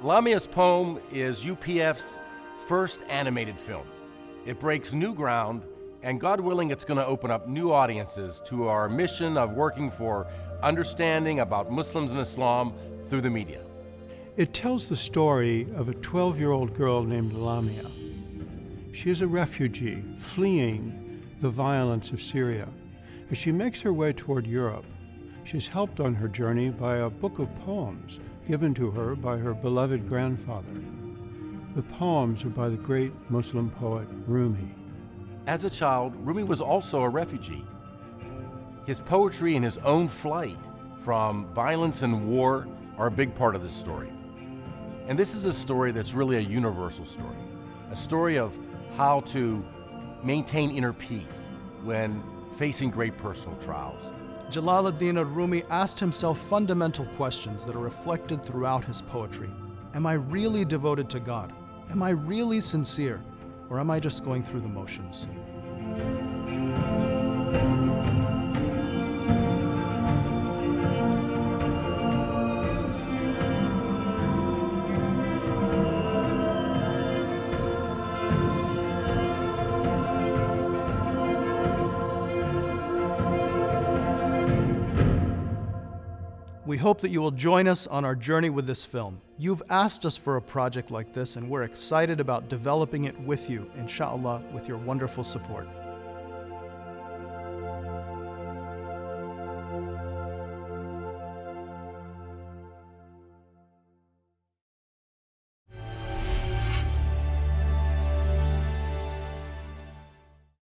Lamyas' poem is UPF's first animated film. It breaks new ground, and God willing, it's going to open up new audiences to our mission of working for understanding about Muslims and Islam through the media. It tells the story of a 12-year-old girl named Lamia. She is a refugee fleeing the violence of Syria. As she makes her way toward Europe, she's helped on her journey by a book of poems given to her by her beloved grandfather. The poems are by the great Muslim poet Rumi. As a child, Rumi was also a refugee. His poetry and his own flight from violence and war are a big part of this story. And this is a story that's really a universal story, a story of how to maintain inner peace when facing great personal trials. Jalaluddin Rumi asked himself fundamental questions that are reflected throughout his poetry. Am I really devoted to God? Am I really sincere? Or am I just going through the motions? We hope that you will join us on our journey with this film. You've asked us for a project like this, and we're excited about developing it with you, inshallah, with your wonderful support.